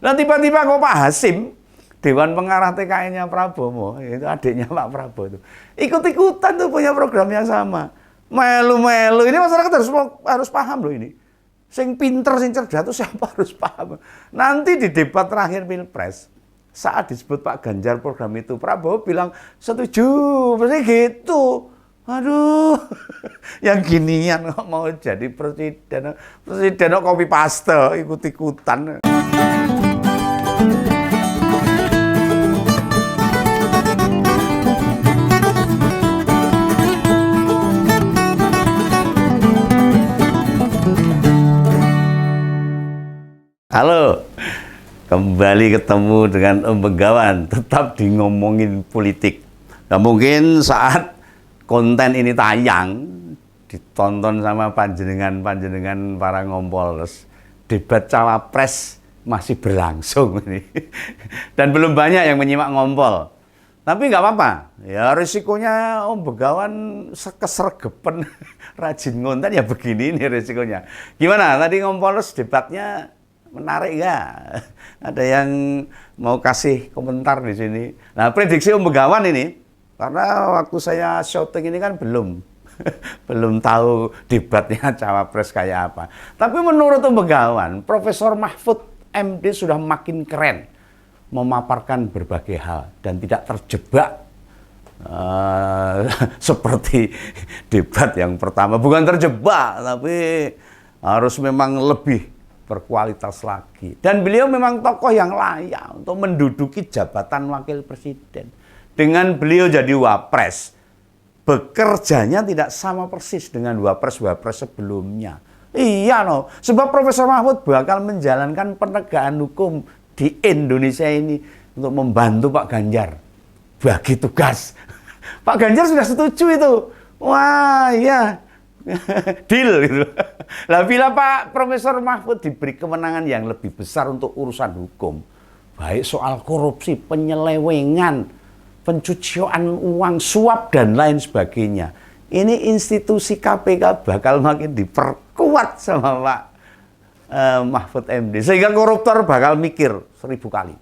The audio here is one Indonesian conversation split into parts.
Nah tiba-tiba kok Pak Hasim, Dewan Pengarah TKN-nya Prabowo, itu adiknya Pak Prabowo itu, ikut-ikutan tuh punya program yang sama. Melu-melu, ini masyarakat harus paham loh ini. Sing pinter, sing cerdas itu siapa harus paham. Nanti di debat terakhir Pilpres, saat disebut Pak Ganjar program itu, Prabowo bilang setuju, pasti gitu. Aduh, yang ginian kok mau jadi presiden kok copy paste, ikut-ikutan. Halo, kembali ketemu dengan Om Begawan, tetap di ngomongin politik. Nah, mungkin saat konten ini tayang, ditonton sama panjenengan para ngompolers, debat cawapres masih berlangsung ini. Dan belum banyak yang menyimak ngompol. Tapi nggak apa-apa, ya risikonya Om Begawan kesergepen rajin ngonten ya begini nih risikonya. Gimana tadi ngompolers debatnya? Menarik nggak? Ada yang mau kasih komentar di sini. Nah, prediksi Om Begawan ini, karena waktu saya syuting ini kan belum tahu debatnya cawapres kayak apa. Tapi menurut Om Begawan, Profesor Mahfud MD sudah makin keren memaparkan berbagai hal dan tidak terjebak seperti debat yang pertama. Bukan terjebak, tapi harus memang lebih berkualitas lagi. Dan beliau memang tokoh yang layak untuk menduduki jabatan wakil presiden. Dengan beliau jadi wapres, bekerjanya tidak sama persis dengan wapres-wapres sebelumnya. Iya no, sebab Profesor Mahfud bakal menjalankan penegakan hukum di Indonesia ini untuk membantu Pak Ganjar bagi tugas. Pak Ganjar sudah setuju itu. Wah iya, deal gitu. Lah bila Pak Profesor Mahfud diberi kewenangan yang lebih besar untuk urusan hukum, baik soal korupsi, penyelewengan, pencucian uang, suap dan lain sebagainya, ini institusi KPK bakal makin diperkuat sama Pak Mahfud MD, sehingga koruptor bakal mikir 1000 kali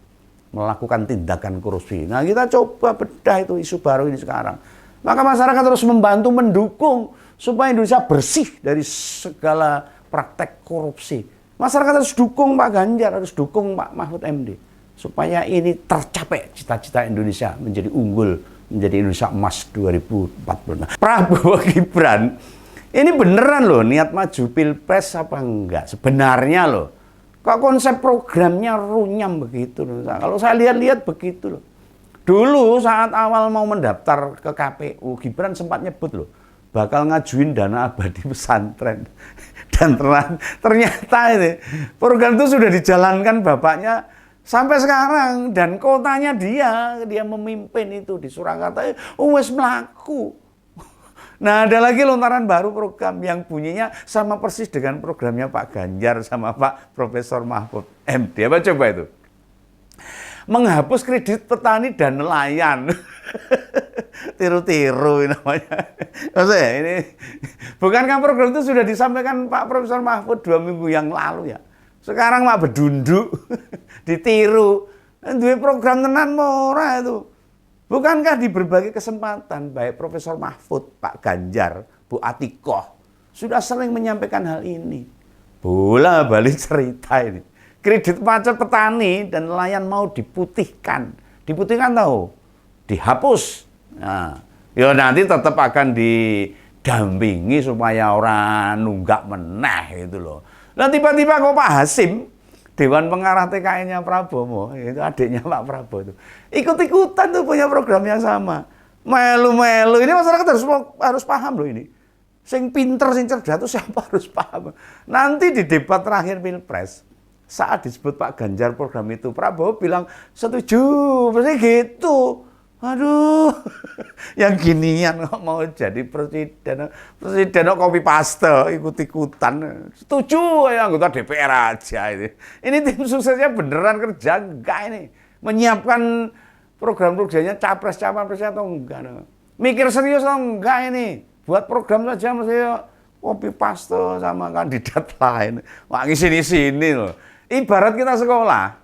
melakukan tindakan korupsi. Nah kita coba bedah itu isu baru ini sekarang. Maka masyarakat terus membantu mendukung supaya Indonesia bersih dari segala praktek korupsi. Masyarakat harus dukung Pak Ganjar, harus dukung Pak Mahfud MD. Supaya ini tercapai cita-cita Indonesia menjadi unggul, menjadi Indonesia emas 2045. Prabowo Gibran, ini beneran loh niat maju Pilpres apa enggak? Sebenarnya loh. Kok konsep programnya runyam begitu loh. Kalau saya lihat-lihat begitu loh. Dulu saat awal mau mendaftar ke KPU, Gibran sempat nyebut loh, bakal ngajuin dana abadi pesantren. Dan ternyata ini program itu sudah dijalankan bapaknya sampai sekarang, dan kotanya dia memimpin itu di Surakarta, wes melaku. Nah ada lagi lontaran baru program yang bunyinya sama persis dengan programnya Pak Ganjar sama Pak Profesor Mahfud MD. Apa coba itu? Menghapus kredit petani dan nelayan. Tiru-tiru namanya. Maksudnya ini, bukankah program itu sudah disampaikan Pak Profesor Mahfud 2 minggu yang lalu ya? Sekarang mak bedunduk, ditiru. Dua program tenan murah itu. Bukankah di berbagai kesempatan, baik Profesor Mahfud, Pak Ganjar, Bu Atikoh, sudah sering menyampaikan hal ini. Bola balik cerita ini. Kredit macet petani dan nelayan mau diputihkan. Diputihkan tahu? Dihapus. Nah, ya nanti tetap akan didampingi supaya orang nunggak meneh gitu loh. Nah tiba-tiba kok Pak Hasim, Dewan Pengarah TKN-nya Prabowo, itu adiknya Pak Prabowo itu, ikut-ikutan tuh punya program yang sama. Melu-melu, ini masyarakat harus paham loh ini. Sing pinter, sing cerdas itu siapa harus paham. Nanti di debat terakhir Pilpres, saat disebut Pak Ganjar program itu, Prabowo bilang setuju, pasti gitu. Aduh, yang ginian kok mau jadi presiden kok copy paste, ikut-ikutan. Setuju ya anggota DPR aja ini. Ini tim suksesnya beneran kerja enggak ini? Menyiapkan program-programnya capres-capresnya atau enggak? Mikir serius atau enggak ini? Buat program saja mesti copy paste sama kandidat lain. Wah, sini-sini loh. Ibarat kita sekolah,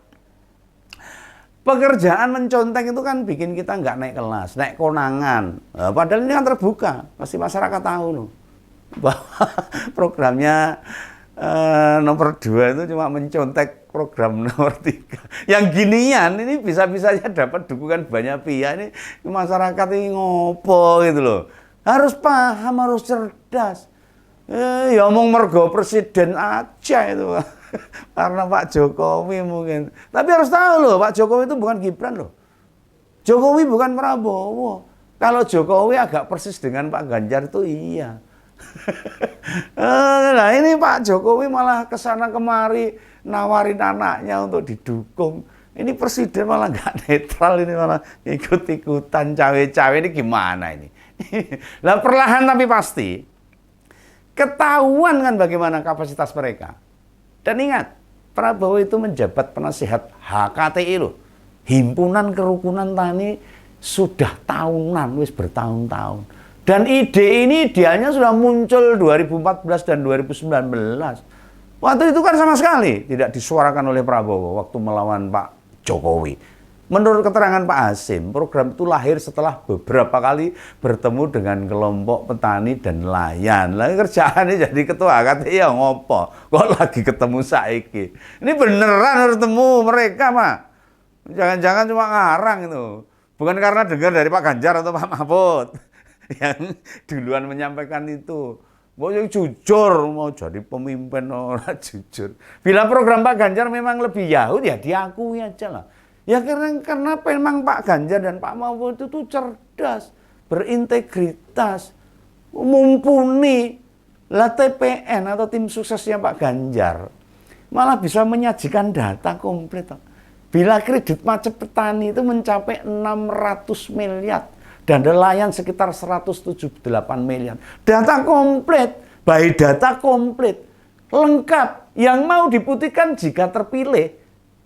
Pekerjaan mencontek itu kan bikin kita nggak naik kelas, naik konangan. Padahal ini kan terbuka, pasti masyarakat tahu loh bahwa programnya nomor 2 itu cuma mencontek program nomor 3. Yang ginian ini bisa-bisanya dapat dukungan banyak pihak. Ini masyarakat ini ngopo gitu loh. Harus paham, harus cerdas. Ya omong mergo presiden aja itu. Karena Pak Jokowi mungkin. Tapi harus tahu loh, Pak Jokowi itu bukan Gibran loh. Jokowi bukan Prabowo. Kalau Jokowi agak persis dengan Pak Ganjar itu iya. Nah ini Pak Jokowi malah kesana kemari nawarin anaknya untuk didukung. Ini presiden malah nggak netral, ini malah ikut-ikutan cawe-cawe, ini gimana ini? Lah perlahan tapi pasti ketahuan kan bagaimana kapasitas mereka. Dan ingat, Prabowo itu menjabat penasihat HKTI loh. Himpunan Kerukunan Tani sudah tahunan, wis bertahun-tahun. Dan ide ini idealnya sudah muncul 2014 dan 2019. Waktu itu kan sama sekali tidak disuarakan oleh Prabowo waktu melawan Pak Jokowi. Menurut keterangan Pak Hasim, program itu lahir setelah beberapa kali bertemu dengan kelompok petani dan nelayan. Lagi kerjaannya jadi ketua HKTI ya ngopo. Kok lagi ketemu saiki. Ini beneran bertemu mereka mah. Jangan-jangan cuma ngarang itu. Bukan karena dengar dari Pak Ganjar atau Pak Mahfud yang duluan menyampaikan itu. Mau yang jujur, mau jadi pemimpin orang jujur. Bila program Pak Ganjar memang lebih Yahud ya diakui aja lah. Ya karena memang Pak Ganjar dan Pak Mahfud itu tuh cerdas, berintegritas, mumpuni. Lah TPN atau tim suksesnya Pak Ganjar malah bisa menyajikan data komplit. Bila kredit macet petani itu mencapai 600 miliar dan nelayan sekitar 178 miliar. Data komplit, baik data komplit, lengkap, yang mau diputihkan jika terpilih.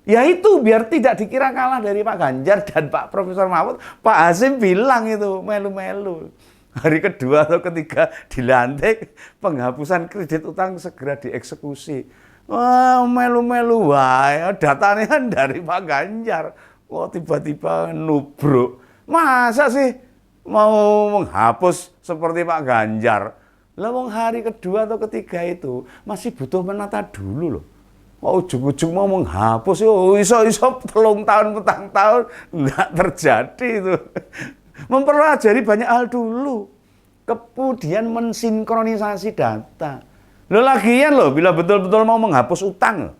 Ya itu biar tidak dikira kalah dari Pak Ganjar dan Pak Profesor Mahfud. Pak Hasim bilang itu melu-melu. Hari kedua atau ketiga dilantik, penghapusan kredit utang segera dieksekusi. Wah, melu-melu wae. Datanya kan dari Pak Ganjar. Kok tiba-tiba nubruk. Masa sih mau menghapus seperti Pak Ganjar? Lah wong hari kedua atau ketiga itu masih butuh menata dulu loh. Mau ujung-ujung mau menghapus, iso-iso 3 tahun, 4 tahun, nggak terjadi itu. Mempelajari banyak hal dulu. Kemudian mensinkronisasi data. Loh lagian loh, bila betul-betul mau menghapus utang,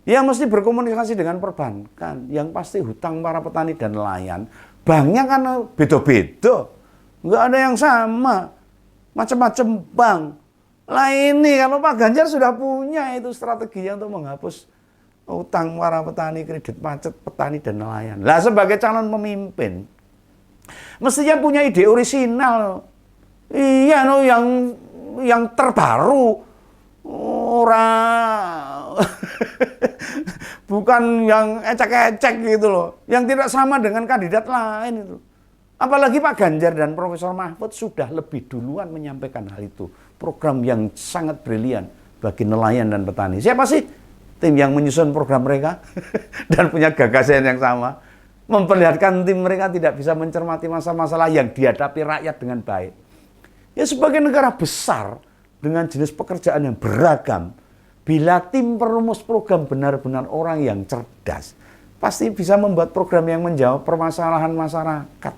ya mesti berkomunikasi dengan perbankan. Yang pasti hutang para petani dan nelayan, banknya kan beda-beda. Nggak ada yang sama. Macam-macam bank. Lah ini kalau Pak Ganjar sudah punya itu strateginya untuk menghapus utang para petani, kredit macet petani dan nelayan. Lah sebagai calon pemimpin mestinya punya ide orisinal. Iya no yang terbaru. Orang bukan yang ecek-ecek gitu loh. Yang tidak sama dengan kandidat lain itu. Apalagi Pak Ganjar dan Profesor Mahfud sudah lebih duluan menyampaikan hal itu. Program yang sangat brilian bagi nelayan dan petani. Siapa sih tim yang menyusun program mereka dan punya gagasan yang sama? Memperlihatkan tim mereka tidak bisa mencermati masalah-masalah yang dihadapi rakyat dengan baik. Ya sebagai negara besar dengan jenis pekerjaan yang beragam, bila tim perumus program benar-benar orang yang cerdas, pasti bisa membuat program yang menjawab permasalahan masyarakat.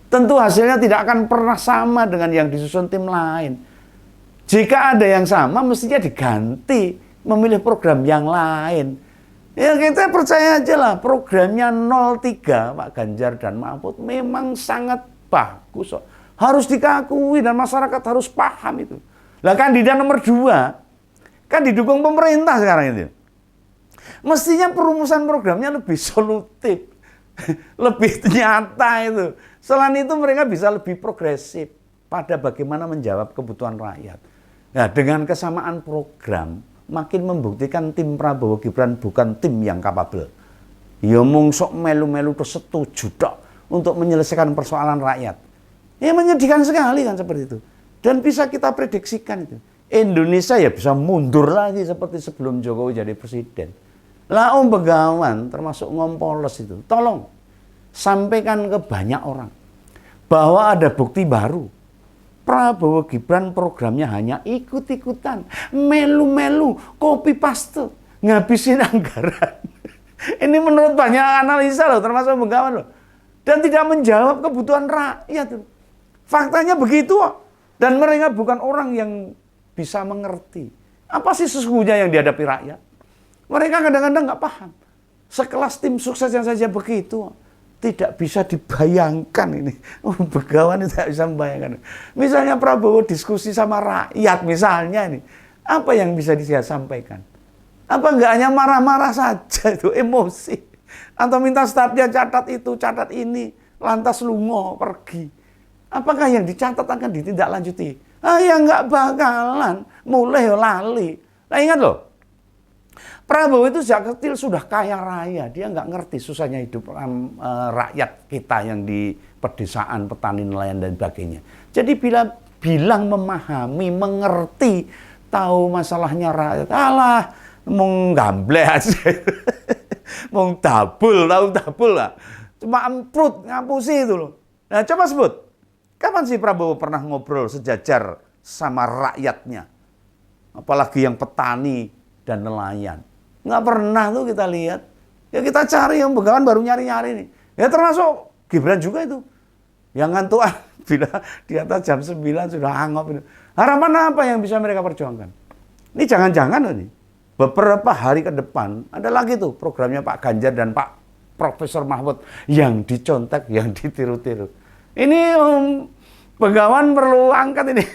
Tentu hasilnya tidak akan pernah sama dengan yang disusun tim lain. Jika ada yang sama, mestinya diganti, memilih program yang lain. Ya kita percaya aja lah, programnya 03 Pak Ganjar dan Mahfud memang sangat bagus. Harus dikakui dan masyarakat harus paham itu. Lah kandidat nomor 2, kan didukung pemerintah sekarang itu. Mestinya perumusan programnya lebih solutif, lebih nyata itu. Selain itu mereka bisa lebih progresif pada bagaimana menjawab kebutuhan rakyat. Nah, dengan kesamaan program, makin membuktikan tim Prabowo Gibran bukan tim yang kapabel. Ya mung sok melu-melu terus setuju dok untuk menyelesaikan persoalan rakyat. Ya menyedihkan sekali kan seperti itu. Dan bisa kita prediksikan itu. Indonesia ya bisa mundur lagi seperti sebelum Jokowi jadi presiden. Lah Om Begawan termasuk Ngompoles itu, tolong sampaikan ke banyak orang bahwa ada bukti baru. Prabowo Gibran programnya hanya ikut-ikutan, melu-melu, copy paste, ngabisin anggaran. Ini menurut banyak analisa loh, termasuk Begawan loh. Dan tidak menjawab kebutuhan rakyat. Faktanya begitu. Dan mereka bukan orang yang bisa mengerti. Apa sih sesungguhnya yang dihadapi rakyat? Mereka kadang-kadang nggak paham. Sekelas tim sukses yang saja begitu. Tidak bisa dibayangkan ini. Begawan itu tidak bisa membayangkan. Misalnya Prabowo diskusi sama rakyat misalnya ini. Apa yang bisa dia sampaikan? Apa nggak hanya marah-marah saja itu, emosi. Atau minta stafnya catat itu, catat ini. Lantas lungo, pergi. Apakah yang dicatat akan ditindaklanjuti? Ya nggak bakalan. Mulai lali. Nah ingat loh. Prabowo itu sejak kecil sudah kaya raya. Dia nggak ngerti susahnya hidup rakyat kita yang di pedesaan, petani, nelayan, dan sebagainya. Jadi bila bilang memahami, mengerti, tahu masalahnya rakyat, alah, mau gamble aja. Mau dabul, tahu dabul lah. Cuma emprut, ngapusi itu loh. Nah coba sebut, kapan sih Prabowo pernah ngobrol sejajar sama rakyatnya? Apalagi yang petani dan nelayan. Nggak pernah tuh kita lihat. Ya kita cari, yang Begawan baru nyari-nyari nih. Ya termasuk Gibran juga itu. Yang ngantuan bila di atas jam 9 sudah angop itu. Harapan apa yang bisa mereka perjuangkan? Ini jangan-jangan nih. Beberapa hari ke depan ada lagi tuh programnya Pak Ganjar dan Pak Profesor Mahfud yang dicontek, yang ditiru-tiru. Ini Begawan perlu angkat ini.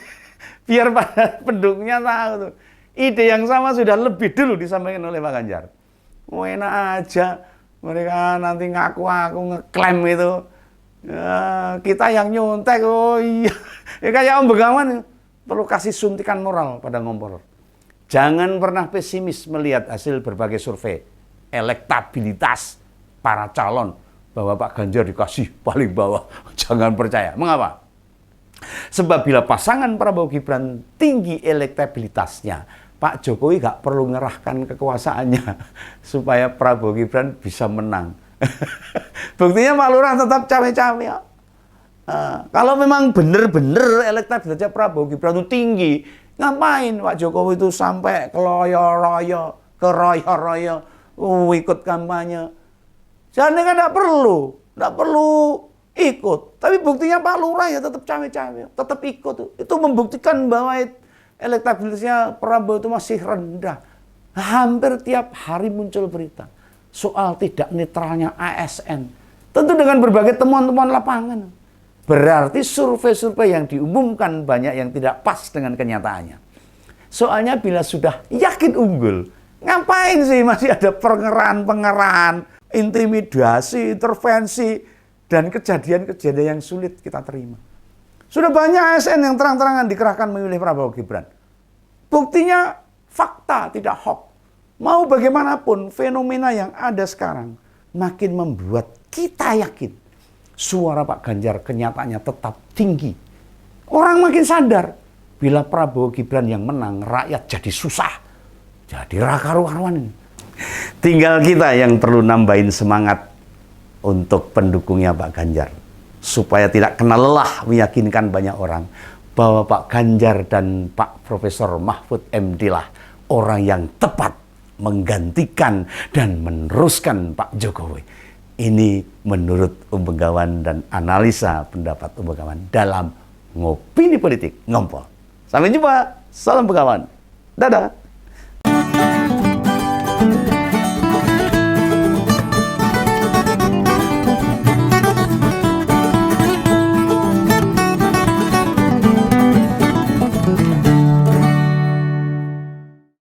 Biar pada pendukungnya tahu tuh. Ide yang sama sudah lebih dulu disampaikan oleh Pak Ganjar. Enak aja mereka nanti ngaku-ngaku ngeklaim itu. Ya, kita yang nyontek, oh iya. Ya kayak Om Begawan perlu kasih suntikan moral pada Ngompol. Jangan pernah pesimis melihat hasil berbagai survei. Elektabilitas para calon bahwa Pak Ganjar dikasih paling bawah. Jangan percaya. Mengapa? Sebab bila pasangan Prabowo Gibran tinggi elektabilitasnya, Pak Jokowi gak perlu ngerahkan kekuasaannya supaya Prabowo Gibran bisa menang. Buktinya Pak Lurah tetap cawe-cawe. Kalau memang benar-benar elektabilitasnya Prabowo Gibran itu tinggi, ngapain Pak Jokowi itu sampai keroyo-royo, keroyo-royo, ikut kampanye? Jadi kan gak perlu ikut. Tapi buktinya Pak Lurah ya tetap cawe-cawe, tetap ikut. Itu membuktikan bahwa elektabilitasnya Prabowo itu masih rendah. Hampir tiap hari muncul berita soal tidak netralnya ASN. Tentu dengan berbagai temuan-temuan lapangan. Berarti survei-survei yang diumumkan banyak yang tidak pas dengan kenyataannya. Soalnya bila sudah yakin unggul, ngapain sih masih ada pengerahan, intimidasi, intervensi, dan kejadian-kejadian yang sulit kita terima. Sudah banyak ASN yang terang-terangan dikerahkan memilih Prabowo Gibran. Buktinya fakta, tidak hoax. Mau bagaimanapun fenomena yang ada sekarang makin membuat kita yakin suara Pak Ganjar kenyataannya tetap tinggi. Orang makin sadar bila Prabowo Gibran yang menang, rakyat jadi susah. Jadi karu-karuan. Tinggal kita yang perlu nambahin semangat untuk pendukungnya Pak Ganjar. Supaya tidak kena lelah meyakinkan banyak orang bahwa Pak Ganjar dan Pak Profesor Mahfud MD lah orang yang tepat menggantikan dan meneruskan Pak Jokowi. Ini menurut Om Begawan dan analisa pendapat Om Begawan dalam Ngopini Politik Ngompol. Sampai jumpa, salam Begawan. Dadah.